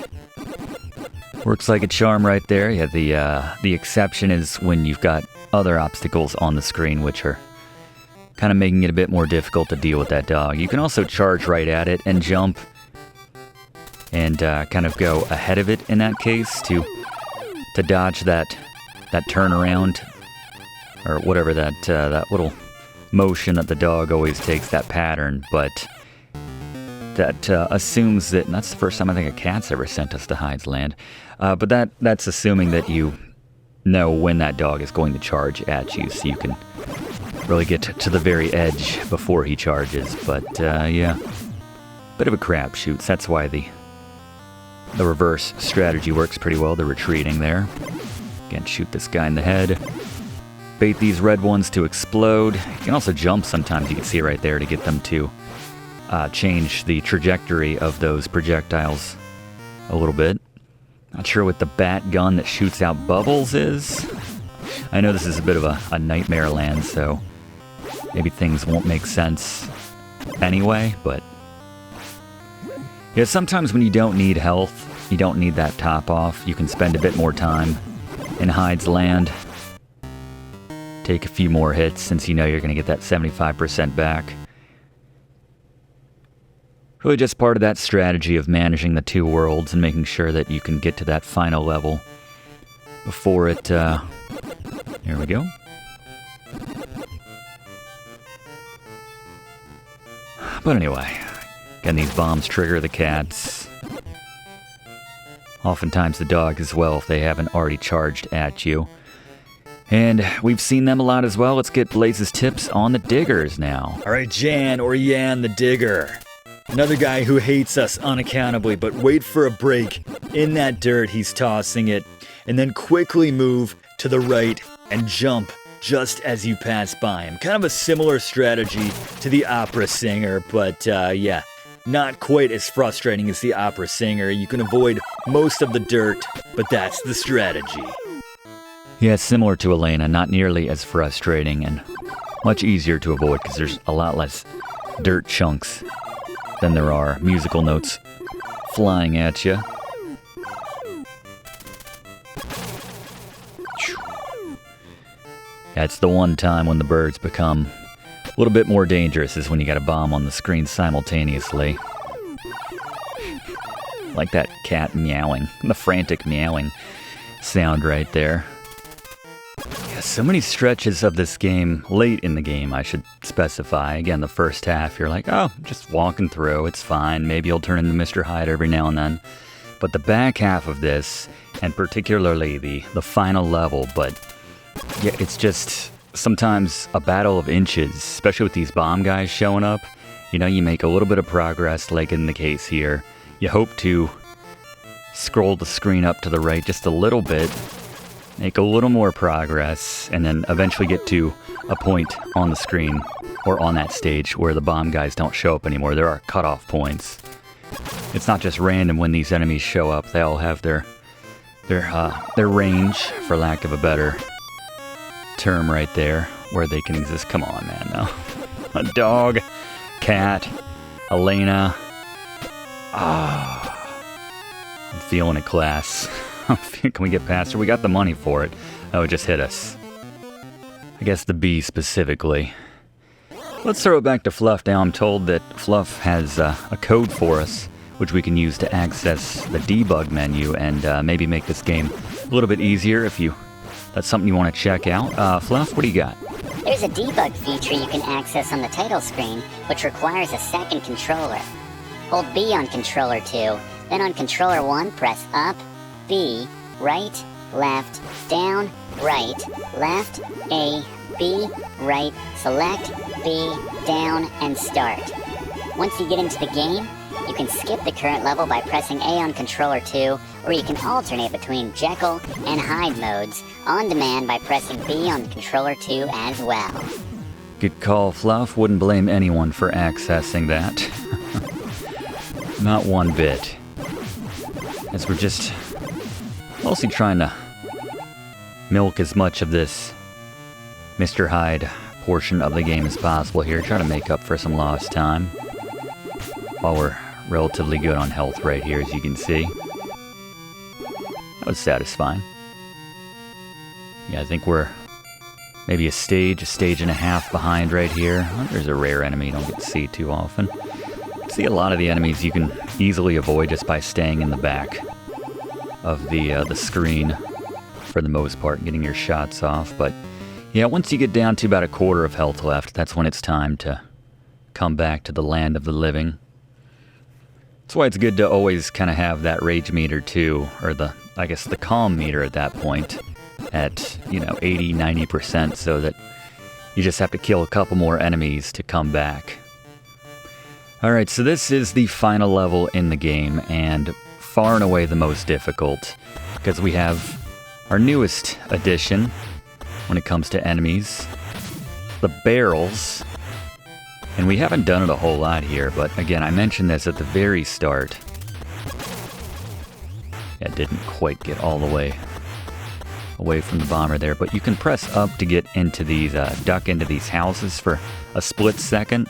Speaker 1: Works like a charm right there. Yeah, the exception is when you've got other obstacles on the screen, which are kind of making it a bit more difficult to deal with that dog. You can also charge right at it and jump and kind of go ahead of it in that case to dodge that turnaround or whatever that little motion that the dog always takes, that pattern. But that assumes that, and that's the first time I think a cat's ever sent us to Hyde's Land, but that's assuming that you know when that dog is going to charge at you, so you can really get to the very edge before he charges. But yeah, bit of a crapshoot. That's why the reverse strategy works pretty well, the retreating there. Again, shoot this guy in the head. Bait these red ones to explode. You can also jump sometimes, you can see right there, to get them to change the trajectory of those projectiles a little bit. Not sure what the bat gun that shoots out bubbles is. I know this is a bit of a nightmare land, so maybe things won't make sense anyway, but yeah, sometimes when you don't need health, you don't need that top off, you can spend a bit more time in Hyde's Land. Take a few more hits since you know you're going to get that 75% back. Really just part of that strategy of managing the two worlds and making sure that you can get to that final level before it, there we go. But anyway, again, these bombs trigger the cats. Oftentimes the dog as well if they haven't already charged at you. And we've seen them a lot as well. Let's get Blaze's tips on the diggers now.
Speaker 2: Alright, Jan or Yan the digger. Another guy who hates us unaccountably, but wait for a break in that dirt he's tossing it, and then quickly move to the right and jump just as you pass by him. Kind of a similar strategy to the opera singer, but yeah, not quite as frustrating as the opera singer. You can avoid most of the dirt, but that's the strategy.
Speaker 1: Yeah, it's similar to Elena, not nearly as frustrating and much easier to avoid because there's a lot less dirt chunks than there are musical notes flying at you. That's the one time when the birds become a little bit more dangerous, is when you got a bomb on the screen simultaneously. Like that cat meowing, the frantic meowing sound right there. Yeah, so many stretches of this game, late in the game I should specify. Again, the first half you're like, oh, just walking through, it's fine. Maybe you'll turn into Mr. Hyde every now and then. But the back half of this, and particularly the final level, but yeah, it's just sometimes a battle of inches, especially with these bomb guys showing up. You know, you make a little bit of progress, like in the case here. You hope to scroll the screen up to the right just a little bit, make a little more progress, and then eventually get to a point on the screen or on that stage where the bomb guys don't show up anymore. There are cutoff points. It's not just random when these enemies show up. They all have their range, for lack of a better term right there, where they can exist. Come on, man, no. A dog, cat, Elena. I'm feeling it, class. Can we get past her? We got the money for it. Oh, it just hit us. I guess the bee specifically. Let's throw it back to Fluff now. I'm told that Fluff has a code for us, which we can use to access the debug menu and maybe make this game a little bit easier if that's something you want to check out. Fluff, what do you got?
Speaker 3: There's a debug feature you can access on the title screen, which requires a second controller. Hold B on controller 2, then on controller 1, press up, B, right, left, down, right, left, A, B, right, select, B, down, and start. Once you get into the game, you can skip the current level by pressing A on controller 2, or you can alternate between Jekyll and Hyde modes on demand by pressing B on controller 2 as well.
Speaker 1: Good call, Fluff. Wouldn't blame anyone for accessing that. Not one bit. As we're just mostly trying to milk as much of this Mr. Hyde portion of the game as possible here. Try to make up for some lost time. While we're relatively good on health right here, as you can see. That was satisfying. Yeah, I think we're maybe a stage and a half behind right here. Oh, there's a rare enemy you don't get to see too often. See, a lot of the enemies you can easily avoid just by staying in the back of the screen for the most part, getting your shots off. But yeah, once you get down to about a quarter of health left, that's when it's time to come back to the land of the living. That's why it's good to always kind of have that rage meter too, or the calm meter at that point at, 80, 90%, so that you just have to kill a couple more enemies to come back. Alright, so this is the final level in the game, and far and away the most difficult, because we have our newest addition when it comes to enemies, the barrels. And we haven't done it a whole lot here, but again, I mentioned this at the very start. Yeah, didn't quite get all the way away from the bomber there, but you can press up to get into these, duck into these houses for a split second.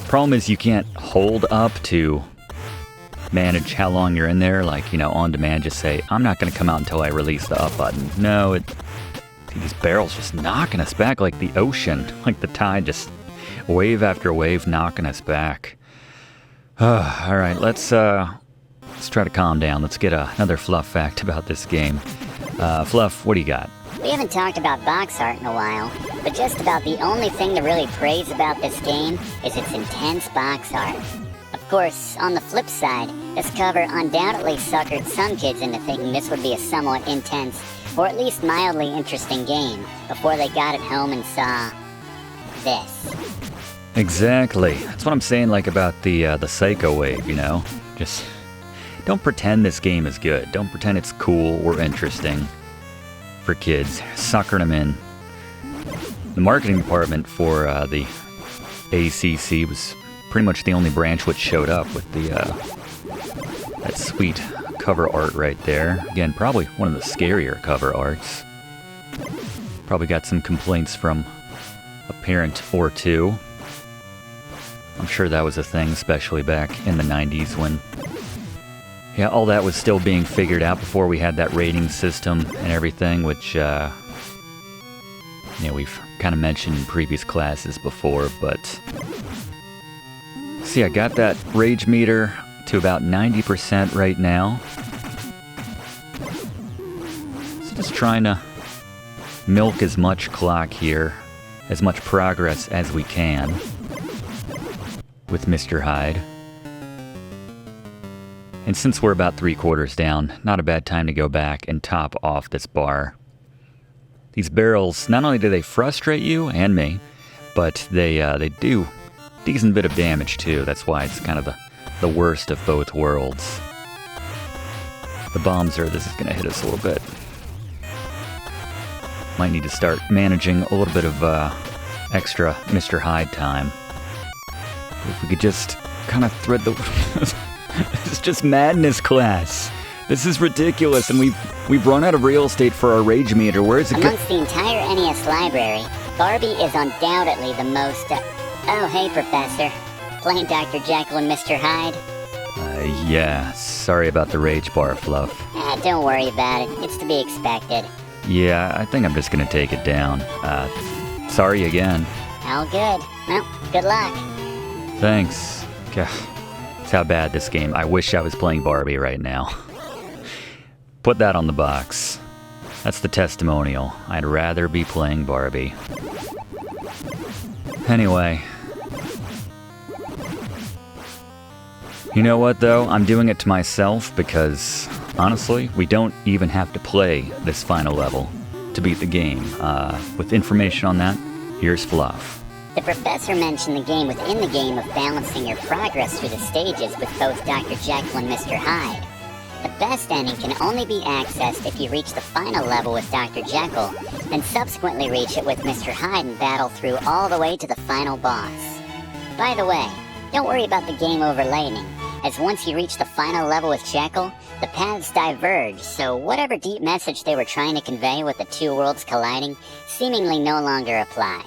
Speaker 1: Problem is you can't hold up to manage how long you're in there, like, on demand, just say, I'm not going to come out until I release the up button. No, these barrels just knocking us back like the ocean, like the tide, just wave after wave knocking us back. All right, let's try to calm down. Let's get another Fluff fact about this game. Fluff, what do you got?
Speaker 3: We haven't talked about box art in a while, but just about the only thing to really praise about this game is its intense box art. Of course, on the flip side, this cover undoubtedly suckered some kids into thinking this would be a somewhat intense, or at least mildly interesting game, before they got it home and saw this.
Speaker 1: Exactly. That's what I'm saying, like, about the Psycho wave, Just don't pretend this game is good. Don't pretend it's cool or interesting for kids. Suckering them in. The marketing department for the ACC was pretty much the only branch which showed up with that sweet cover art right there. Again, probably one of the scarier cover arts. Probably got some complaints from a parent or two. I'm sure that was a thing, especially back in the 90s when, all that was still being figured out before we had that rating system and everything, which, we've kind of mentioned in previous classes before, but see, I got that rage meter to about 90% right now. So just trying to milk as much clock here, as much progress as we can with Mr. Hyde. And since we're about 3/4 down, not a bad time to go back and top off this bar. These barrels, not only do they frustrate you and me, but they do decent bit of damage too. That's why it's kind of the worst of both worlds. The bombs are, this is going to hit us a little bit. Might need to start managing a little bit of extra Mr. Hyde time. If we could just kind of thread the... This is just madness, class. This is ridiculous, and we've run out of real estate for our rage meter. Where is it?
Speaker 3: Amongst the entire NES library, Barbie is undoubtedly the most... Oh, hey, Professor. Playing Dr. Jekyll and Mr. Hyde?
Speaker 1: Yeah. Sorry about the rage bar, Fluff.
Speaker 3: Don't worry about it. It's to be expected.
Speaker 1: Yeah, I think I'm just gonna take it down. Sorry again.
Speaker 3: All good. Well, good luck.
Speaker 1: Thanks. God, that's how bad this game. I wish I was playing Barbie right now. Put that on the box. That's the testimonial. I'd rather be playing Barbie. Anyway. You know what, though? I'm doing it to myself because, honestly, we don't even have to play this final level to beat the game. With information on that, here's Fluff.
Speaker 3: The professor mentioned the game within the game of balancing your progress through the stages with both Dr. Jekyll and Mr. Hyde. The best ending can only be accessed if you reach the final level with Dr. Jekyll, then subsequently reach it with Mr. Hyde and battle through all the way to the final boss. By the way, don't worry about the game over lightning, as once you reach the final level with Jekyll, the paths diverge, so whatever deep message they were trying to convey with the two worlds colliding seemingly no longer applies.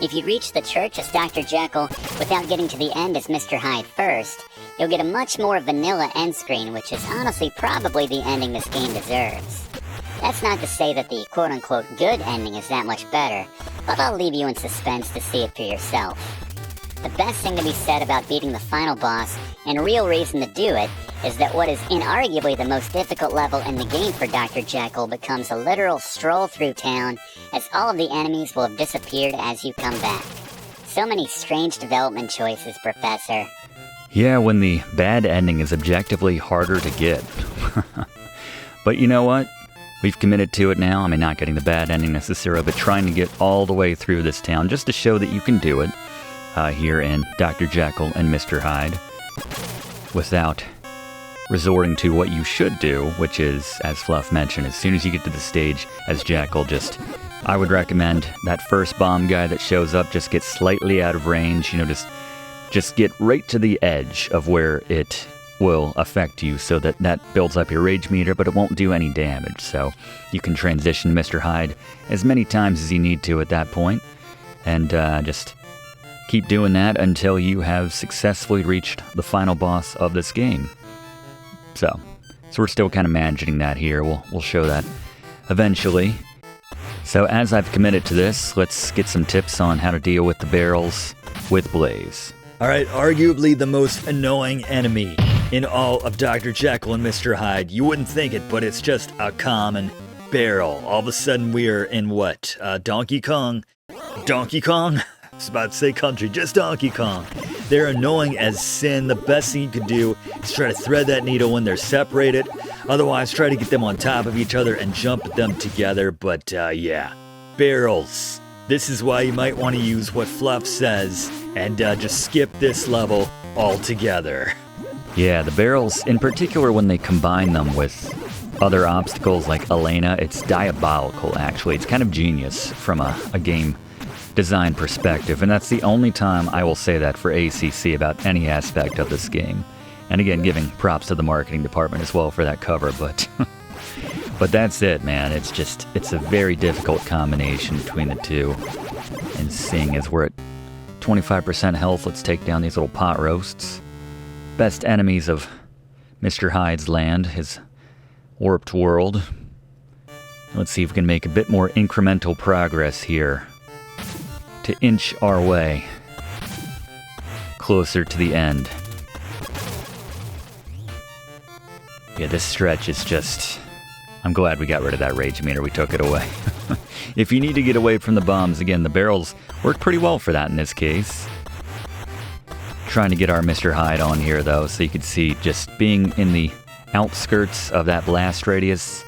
Speaker 3: If you reach the church as Dr. Jekyll without getting to the end as Mr. Hyde first, you'll get a much more vanilla end screen, which is honestly probably the ending this game deserves. That's not to say that the quote-unquote good ending is that much better, but I'll leave you in suspense to see it for yourself. The best thing to be said about beating the final boss, and real reason to do it, is that what is inarguably the most difficult level in the game for Dr. Jekyll becomes a literal stroll through town, as all of the enemies will have disappeared as you come back. So many strange development choices, Professor.
Speaker 1: Yeah, when the bad ending is objectively harder to get. But you know what? We've committed to it now. I mean, not getting the bad ending necessarily, but trying to get all the way through this town just to show that you can do it here in Dr. Jekyll and Mr. Hyde without resorting to what you should do, which is, as Fluff mentioned, as soon as you get to the stage as Jekyll, I would recommend that first bomb guy that shows up, just get slightly out of range, just get right to the edge of where it will affect you so that builds up your rage meter, but it won't do any damage. So you can transition Mr. Hyde as many times as you need to at that point, and just keep doing that until you have successfully reached the final boss of this game. So we're still kind of managing that here. We'll show that eventually. So as I've committed to this, let's get some tips on how to deal with the barrels with Blaze.
Speaker 2: Alright, arguably the most annoying enemy in all of Dr. Jekyll and Mr. Hyde. You wouldn't think it, but it's just a common barrel. All of a sudden we're in what? Donkey Kong? Donkey Kong? I was about to say country, just Donkey Kong. They're annoying as sin. The best thing you can do is try to thread that needle when they're separated. Otherwise, try to get them on top of each other and jump at them together. But yeah, barrels. This is why you might want to use what Fluff says and just skip this level altogether.
Speaker 1: Yeah, the barrels, in particular when they combine them with other obstacles like Elena, it's diabolical actually. It's kind of genius from a game design perspective, and that's the only time I will say that for ACC about any aspect of this game. And again, giving props to the marketing department as well for that cover, but but that's it, man. It's a very difficult combination between the two. And seeing as we're at 25% health, let's take down these little pot roasts. Best enemies of Mr. Hyde's land, his warped world. Let's see if we can make a bit more incremental progress here to inch our way closer to the end. Yeah, this stretch is just... I'm glad we got rid of that rage meter. We took it away. If you need to get away from the bombs, again, the barrels work pretty well for that in this case. Trying to get our Mr. Hyde on here, though, so you can see just being in the outskirts of that blast radius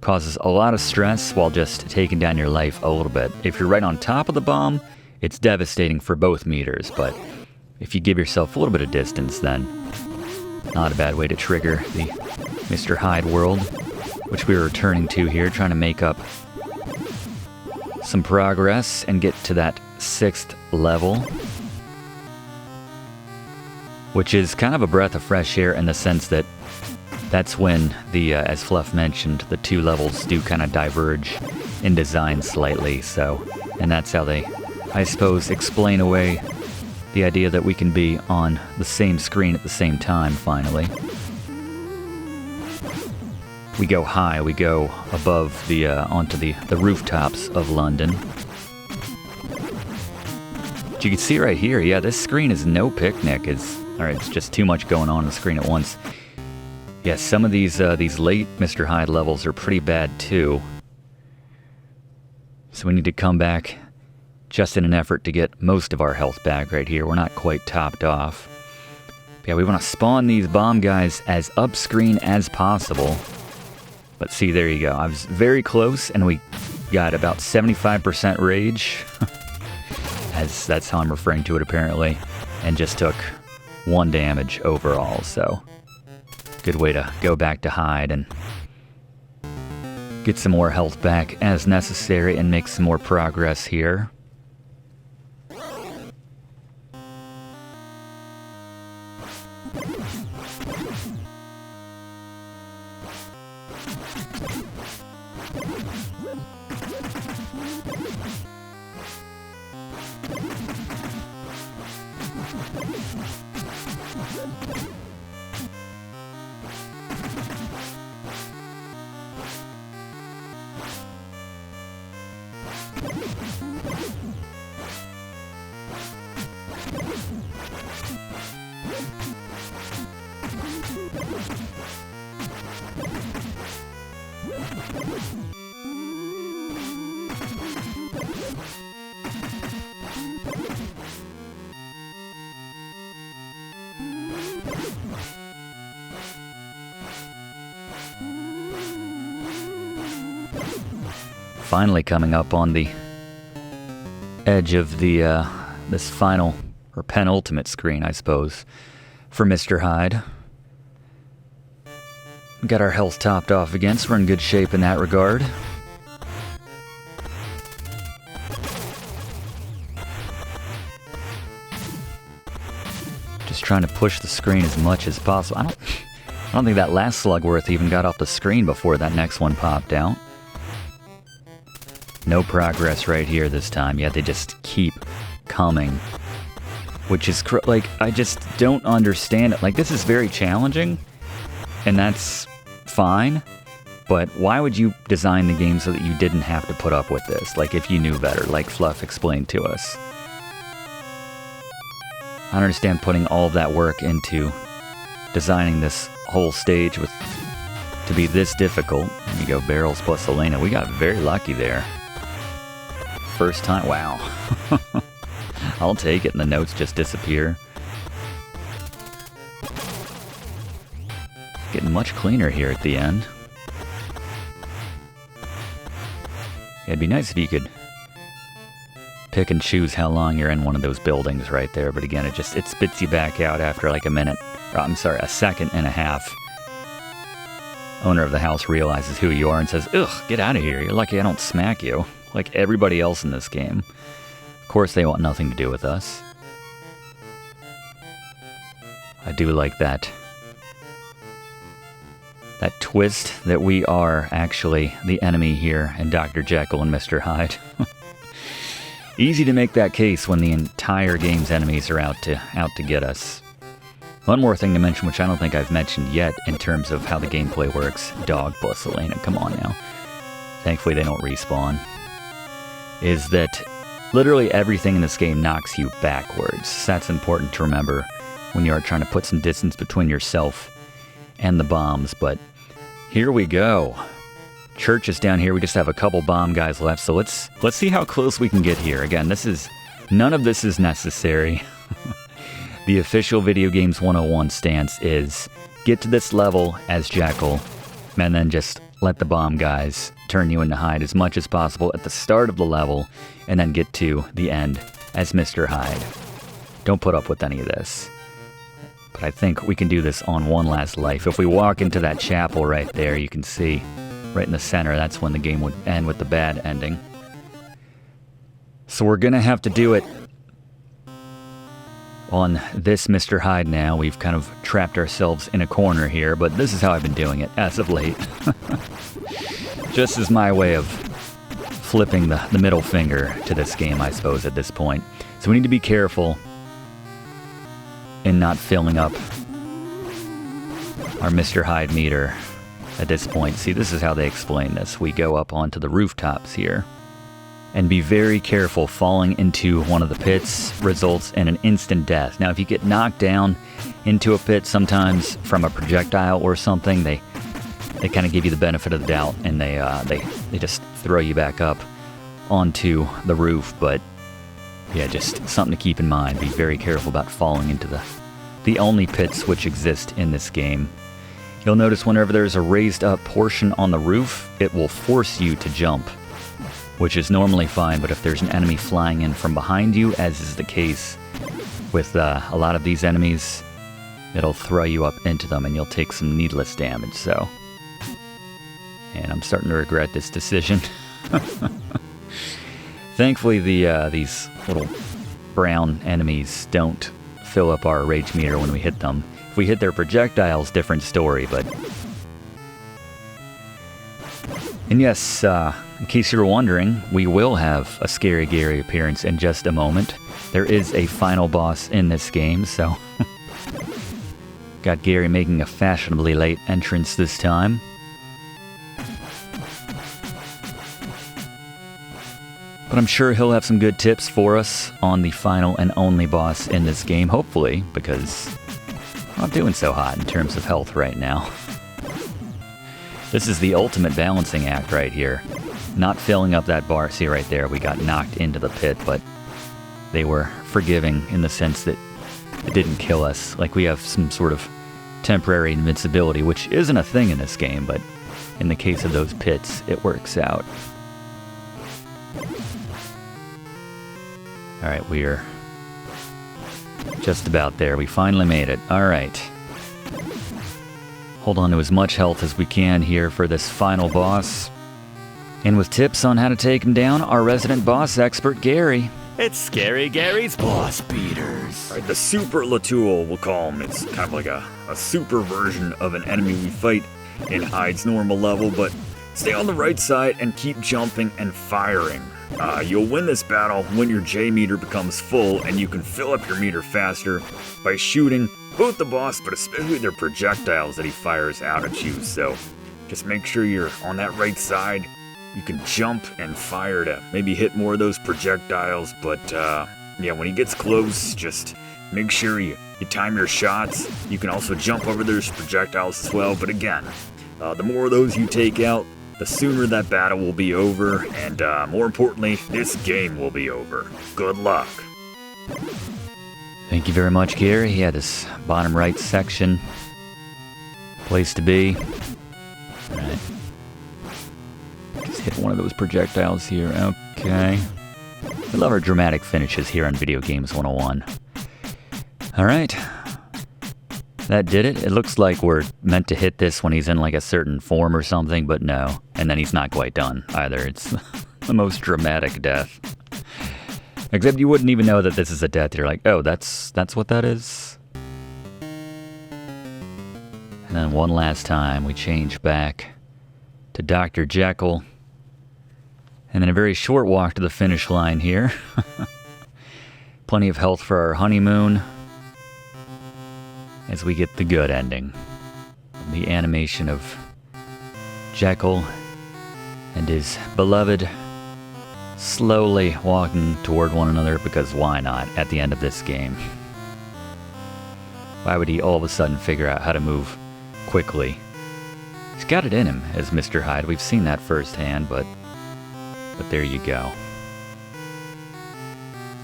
Speaker 1: causes a lot of stress while just taking down your life a little bit. If you're right on top of the bomb, it's devastating for both meters, but if you give yourself a little bit of distance, then not a bad way to trigger the Mr. Hyde world, which we were returning to here, trying to make up some progress and get to that 6th level, which is kind of a breath of fresh air in the sense that that's when the, as Fluff mentioned, the 2 levels do kind of diverge in design slightly, so, and that's how they, I suppose, explain away the idea that we can be on the same screen at the same time, finally. We go high, we go above the, onto the rooftops of London. But you can see right here, yeah, this screen is no picnic. Alright, it's just too much going on the screen at once. Yeah, some of these late Mr. Hyde levels are pretty bad too. So we need to come back just in an effort to get most of our health back right here. We're not quite topped off. But yeah, we want to spawn these bomb guys as up-screen as possible. But see, there you go. I was very close, and we got about 75% rage. As that's how I'm referring to it, apparently. And just took 1 damage overall, so good way to go back to Hyde and get some more health back as necessary and make some more progress here. Finally coming up on the edge of the this final or penultimate screen, I suppose, for Mr. Hyde. We got our health topped off again, so we're in good shape in that regard. Just trying to push the screen as much as possible. I don't think that last Slugworth even got off the screen before that next one popped out. No progress right here this time. Yeah, they just keep coming. Which is, like, I just don't understand it. Like, this is very challenging, and that's fine, but why would you design the game so that you didn't have to put up with this? Like, if you knew better, like Fluff explained to us. I don't understand putting all of that work into designing this whole stage to be this difficult. There you go, barrels plus Elena. We got very lucky there. First time, wow. I'll take it, and the notes just disappear. Getting much cleaner here at the end. Yeah, it'd be nice if you could pick and choose how long you're in one of those buildings right there, but again, it spits you back out after like a minute, or, I'm sorry, a second and a half. Owner of the house realizes who you are and says, "Ugh, get out of here, you're lucky I don't smack you," like everybody else in this game. Of course they want nothing to do with us. I do like that twist that we are actually the enemy here in Dr. Jekyll and Mr. Hyde. Easy to make that case when the entire game's enemies are out to get us. One more thing to mention, which I don't think I've mentioned yet in terms of how the gameplay works. Dog plus Elena, come on now. Thankfully they don't respawn. Is that literally everything in this game knocks you backwards. That's important to remember when you are trying to put some distance between yourself and the bombs, but here we go. Church is down here. We just have a couple bomb guys left, so let's see how close we can get here. Again, none of this is necessary. The official Video Games 101 stance is get to this level as Jekyll, and then just let the bomb guys turn you into Hyde as much as possible at the start of the level, and then get to the end as Mr. Hyde. Don't put up with any of this. But I think we can do this on one last life. If we walk into that chapel right there, you can see right in the center, that's when the game would end with the bad ending. So we're going to have to do it on this Mr. Hyde now. We've kind of trapped ourselves in a corner here, but this is how I've been doing it as of late. Just as my way of flipping the middle finger to this game, I suppose, at this point. So we need to be careful in not filling up our Mr. Hyde meter at this point. See, this is how they explain this. We go up onto the rooftops here. And be very careful. Falling into one of the pits results in an instant death. Now, if you get knocked down into a pit sometimes from a projectile or something, they kind of give you the benefit of the doubt, and they just throw you back up onto the roof. But yeah, just something to keep in mind. Be very careful about falling into the only pits which exist in this game. You'll notice whenever there's a raised up portion on the roof, it will force you to jump, which is normally fine, but if there's an enemy flying in from behind you, as is the case with a lot of these enemies, it'll throw you up into them and you'll take some needless damage, so. And I'm starting to regret this decision. Thankfully, these little brown enemies don't fill up our rage meter when we hit them. If we hit their projectiles, different story, but... And yes, in case you were wondering, we will have a Scary Gary appearance in just a moment. There is a final boss in this game, so... Got Gary making a fashionably late entrance this time. But I'm sure he'll have some good tips for us on the final and only boss in this game, hopefully, because I'm not doing so hot in terms of health right now. This is the ultimate balancing act right here. Not filling up that bar. See right there, we got knocked into the pit, but they were forgiving in the sense that it didn't kill us. Like we have some sort of temporary invincibility, which isn't a thing in this game, but in the case of those pits, it works out. Alright, we're just about there. We finally made it. Alright. Hold on to as much health as we can here for this final boss. And with tips on how to take him down, our resident boss expert, Gary.
Speaker 2: It's Scary Gary's Boss Beaters. All right, the Super Letule, we'll call him. It's kind of like a super version of an enemy we fight in Hyde's normal level, but stay on the right side and keep jumping and firing. You'll win this battle when your J meter becomes full, and you can fill up your meter faster by shooting both the boss, but especially their projectiles that he fires out at you. So just make sure you're on that right side. You can jump and fire to maybe hit more of those projectiles, but yeah, when he gets close, just make sure you time your shots. You can also jump over those projectiles as well, but again, the more of those you take out, the sooner that battle will be over, and more importantly, this game will be over. Good luck.
Speaker 1: Thank you very much, Gary. Yeah, this bottom right section, place to be. All right. Just hit one of those projectiles here. Okay. I love our dramatic finishes here on Video Games 101. All right. That did it. It looks like we're meant to hit this when he's in like a certain form or something, but no. And then he's not quite done either. It's the most dramatic death. Except you wouldn't even know that this is a death. You're like, oh, that's what that is? And then one last time, we change back to Dr. Jekyll. And then a very short walk to the finish line here. Plenty of health for our honeymoon as we get the good ending. The animation of Jekyll and his beloved slowly walking toward one another, because why not at the end of this game? Why would he all of a sudden figure out how to move quickly? He's got it in him as Mr. Hyde. We've seen that firsthand, but there you go.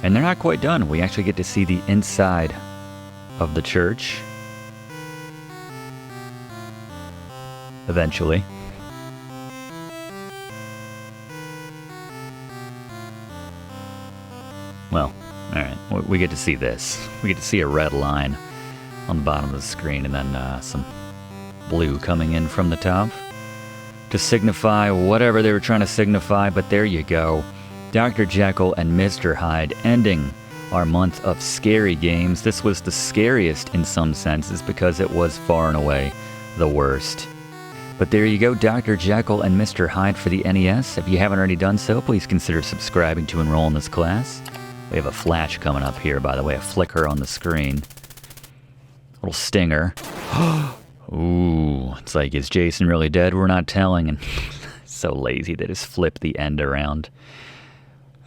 Speaker 1: And they're not quite done. We actually get to see the inside of the church. Eventually. Well, we get to see this. We get to see a red line on the bottom of the screen, and then some blue coming in from the top to signify whatever they were trying to signify, but there you go. Dr. Jekyll and Mr. Hyde ending our month of scary games. This was the scariest in some senses because it was far and away the worst. But there you go, Dr. Jekyll and Mr. Hyde for the NES. If you haven't already done so, please consider subscribing to enroll in this class. We have a flash coming up here, by the way, a flicker on the screen. Little stinger. Ooh, it's like, is Jason really dead? We're not telling. And so lazy, they just flip the end around.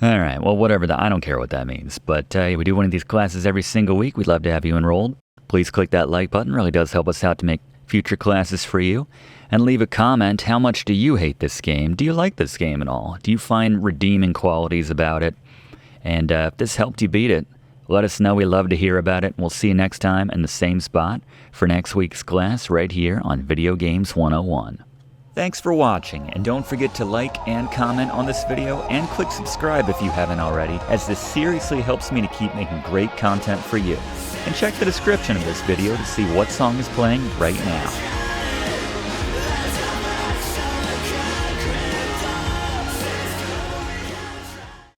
Speaker 1: All right, well, whatever I don't care what that means. But we do one of these classes every single week. We'd love to have you enrolled. Please click that like button. It really does help us out to make future classes for you. And leave a comment. How much do you hate this game? Do you like this game at all? Do you find redeeming qualities about it? And if this helped you beat it, let us know. We love to hear about it. We'll see you next time in the same spot for next week's class right here on Video Games 101. Thanks for watching, and don't forget to like and comment on this video, and click subscribe if you haven't already, as this seriously helps me to keep making great content for you. And check the description of this video to see what song is playing right now.